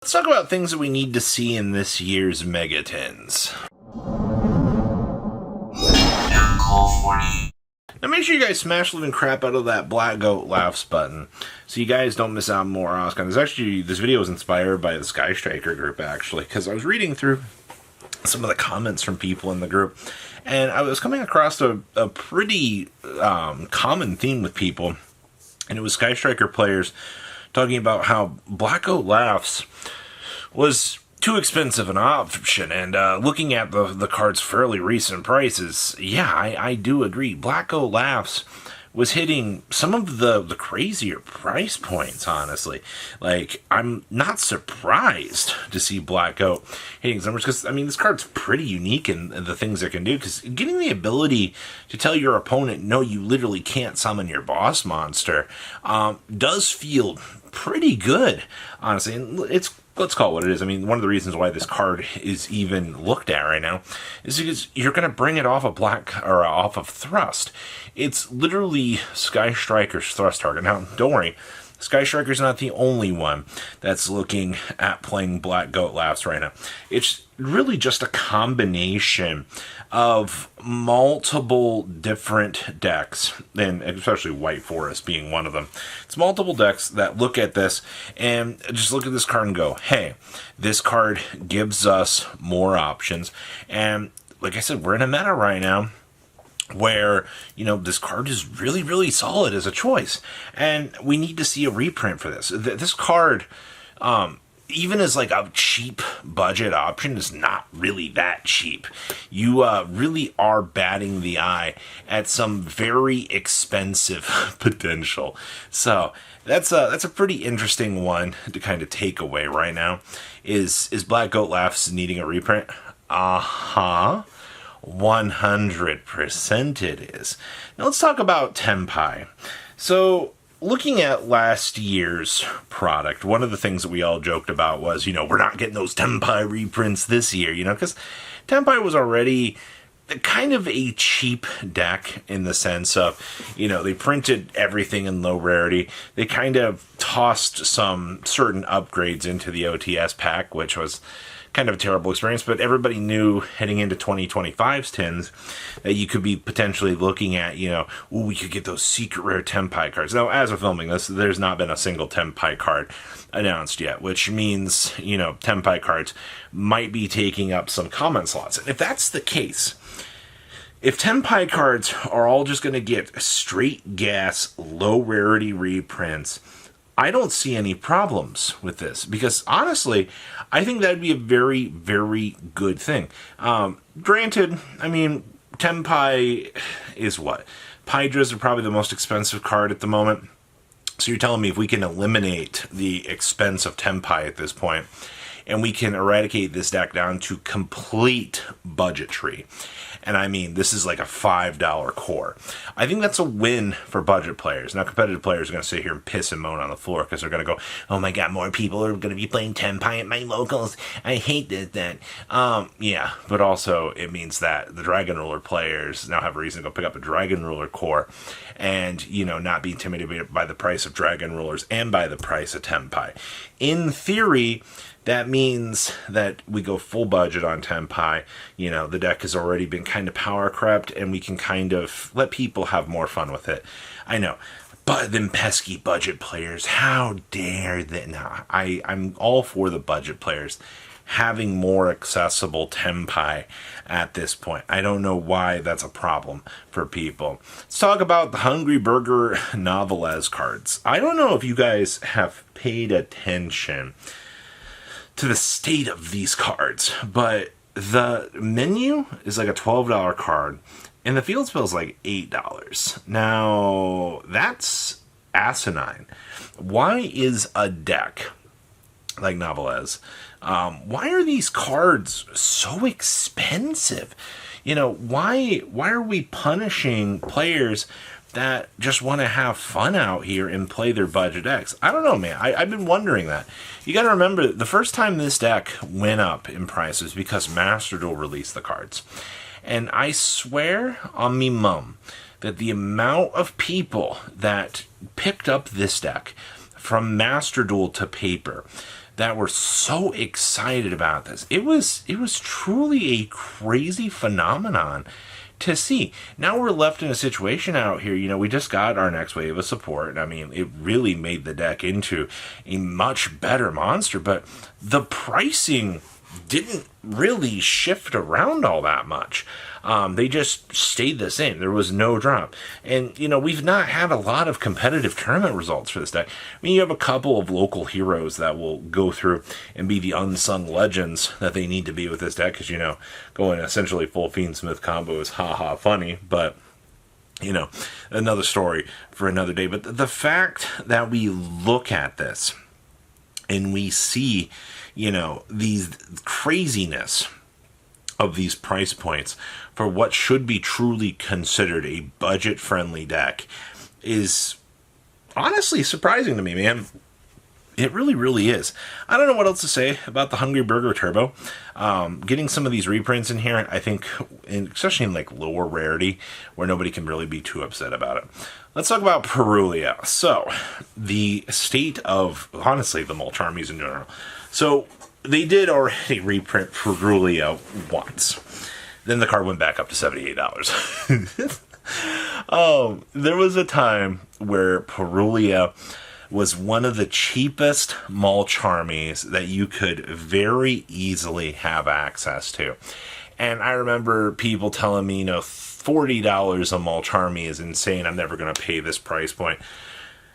Let's talk about things that we need to see in this year's Megatins. Now make sure you guys smash the living crap out of that Black Goat Laughs button so you guys don't miss out on more awesome. This video was inspired by the Sky Striker group, actually, because I was reading through some of the comments from people in the group, and I was coming across a pretty common theme with people, and it was Sky Striker players talking about how Black Goat Laughs was too expensive an option, and looking at the card's fairly recent prices, yeah, I do agree. Black Goat Laughs was hitting some of the crazier price points, honestly. Like, I'm not surprised to see Black Goat hitting some numbers, because, I mean, this card's pretty unique in the things it can do, because getting the ability to tell your opponent, no, you literally can't summon your boss monster, does feel pretty good, honestly. And let's call it what it is. I mean, one of the reasons why this card is even looked at right now is because you're going to bring it off of off of Thrust. It's literally Sky Striker's Thrust target. Now, don't worry, Sky Striker's not the only one that's looking at playing Black Goat Laughs right now. It's really just a combination of multiple different decks, and especially White Forest being one of them. It's multiple decks that look at this and just look at this card and go, hey, this card gives us more options. And like I said, we're in a meta right now where, you know, this card is really, really solid as a choice. And we need to see a reprint for this. This card, even as like a cheap budget option, is not really that cheap. You really are batting the eye at some very expensive potential. So that's a pretty interesting one to kind of take away right now. Is Black Goat Laughs needing a reprint? 100% it is. Now let's talk about Tempai. So, looking at last year's product, one of the things that we all joked about was, you know, we're not getting those Tempai reprints this year, you know, because Tempai was already kind of a cheap deck in the sense of, you know, they printed everything in low rarity. They kind of tossed some certain upgrades into the OTS pack, which was kind of a terrible experience, but everybody knew heading into 2025's tins that you could be potentially looking at, you know, ooh, we could get those secret rare Tempai cards. Now, as of filming this, there's not been a single Tempai card announced yet, which means, you know, Tempai cards might be taking up some common slots. And if that's the case, if Tempai cards are all just going to get straight gas, low rarity reprints, I don't see any problems with this, because honestly, I think that'd be a very, very good thing. Granted, I mean, Tempai is what? Pydras are probably the most expensive card at the moment. So you're telling me if we can eliminate the expense of Tempai at this point, and we can eradicate this deck down to complete budgetry, and I mean, this is like a $5 core, I think that's a win for budget players. Now, competitive players are going to sit here and piss and moan on the floor because they're going to go, oh my god, more people are going to be playing Tempai at my locals. I hate that. Yeah, but also it means that the Dragon Ruler players now have a reason to go pick up a Dragon Ruler core and, you know, not be intimidated by the price of Dragon Rulers and by the price of Tempai. In theory, that means that we go full budget on Tempai. You know, the deck has already been kind of power crept, and we can kind of let people have more fun with it. I know, but them pesky budget players, how dare they? Nah, I'm all for the budget players having more accessible Tempai at this point. I don't know why that's a problem for people. Let's talk about the Hungry Burger Novelez cards. I don't know if you guys have paid attention to the state of these cards, but the menu is like a $12 card, and the field spell is like $8. Now, that's asinine. Why is a deck like Novelez, why are these cards so expensive? You know, why are we punishing players that just want to have fun out here and play their budget decks? I don't know, man. I've been wondering that. You got to remember, the first time this deck went up in price was because Master Duel released the cards. And I swear on me mum that the amount of people that picked up this deck from Master Duel to paper, that were so excited about this. It was truly a crazy phenomenon to see. Now we're left in a situation out here, we just got our next wave of support, and I mean, it really made the deck into a much better monster, but the pricing didn't really shift around all that much. They just stayed the same. There was no drop. And, we've not had a lot of competitive tournament results for this deck. I mean, you have a couple of local heroes that will go through and be the unsung legends that they need to be with this deck, because, going essentially full Fiendsmith combo is ha-ha funny, but, another story for another day. But the fact that we look at this and we see, these craziness of these price points for what should be truly considered a budget-friendly deck is honestly surprising to me, man. It really, really is. I don't know what else to say about the Hungry Burger Turbo. Getting some of these reprints in here, I think, especially in like lower rarity, where nobody can really be too upset about it. Let's talk about Peruia. So, the state of, honestly, the mulch armies in general. So, they did already reprint Peruia once. Then the card went back up to $78. There was a time where Peruia was one of the cheapest mulch armies that you could very easily have access to. And I remember people telling me, $40 a mulch army is insane. I'm never going to pay this price point.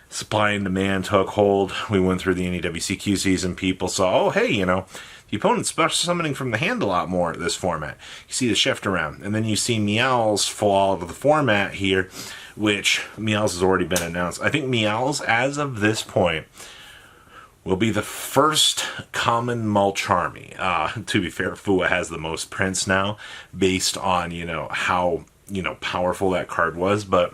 Supply and demand took hold. We went through the NEWCQ season. People saw, the opponent's special summoning from the hand a lot more at this format. You see the shift around. And then you see Meowls fall out of the format here, which Meowls has already been announced. I think Meowls, as of this point, will be the first common mulch army. To be fair, Fua has the most prints now, based on, how, powerful that card was, but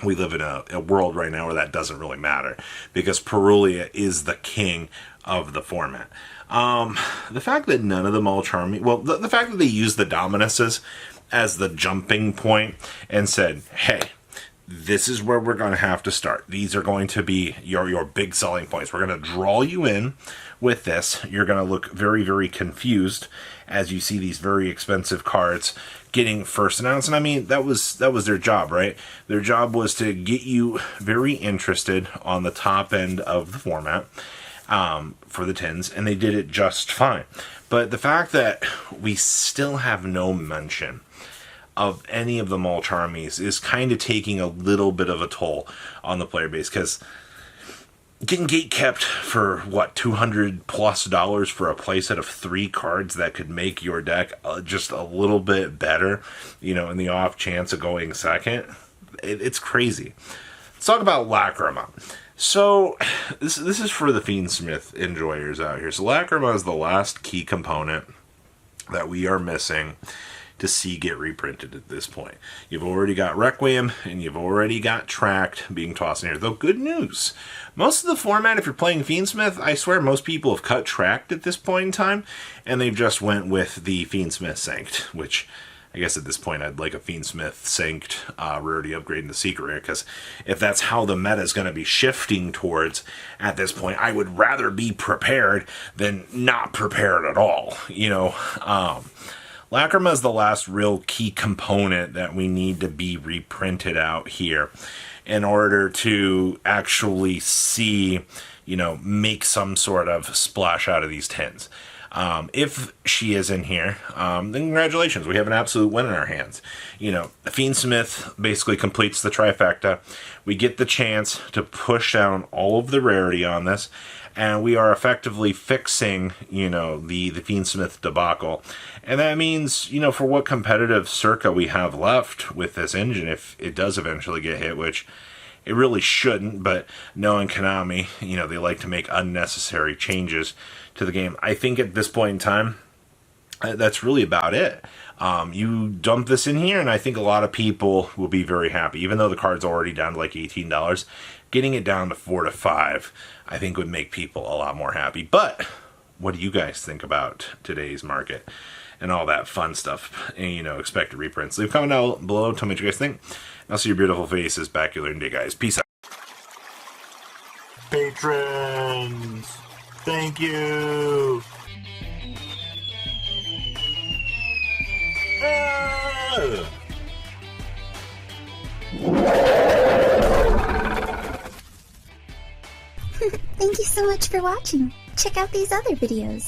we live in a world right now where that doesn't really matter, because Peruia is the king of the format. The fact that none of the mulch army, the fact that they used the Dominuses as the jumping point and said, hey, this is where we're going to have to start. These are going to be your big selling points. We're going to draw you in with this. You're going to look very, very confused as you see these very expensive cards getting first announced. And I mean, that was their job, right? Their job was to get you very interested on the top end of the format for the tins, and they did it just fine. But the fact that we still have no mention of any of the mulch armies is kind of taking a little bit of a toll on the player base, because getting gate kept for $200+ for a playset of 3 cards that could make your deck just a little bit better, in the off chance of going second, it's crazy. Let's talk about Lacramma. So this is for the Fiendsmith enjoyers out here. So Lacramma is the last key component that we are missing to see get reprinted at this point. You've already got Requiem, and you've already got Tract being tossed in here. Though, good news. Most of the format, if you're playing Fiendsmith, I swear most people have cut Tract at this point in time, and they've just went with the Fiendsmith Sanct, which I guess at this point I'd like a Fiendsmith Sanct rarity upgrade in the secret rare, because if that's how the meta is going to be shifting towards at this point, I would rather be prepared than not prepared at all, Lacramma is the last real key component that we need to be reprinted out here in order to actually see, make some sort of splash out of these tins. If she is in here, then congratulations, we have an absolute win in our hands. Fiendsmith basically completes the trifecta. We get the chance to push down all of the rarity on this, and we are effectively fixing, the Fiendsmith debacle. And that means, for what competitive circa we have left with this engine, if it does eventually get hit, which it really shouldn't, but knowing Konami, they like to make unnecessary changes to the game. I think at this point in time, that's really about it. You dump this in here, and I think a lot of people will be very happy. Even though the card's already down to like $18, getting it down to $4 to $5, I think would make people a lot more happy. But what do you guys think about today's market and all that fun stuff? And, expected reprints. Leave a comment down below. Tell me what you guys think. I'll see your beautiful faces back here later today, guys. Peace out. Patrons! Thank you! Thank you so much for watching. Check out these other videos.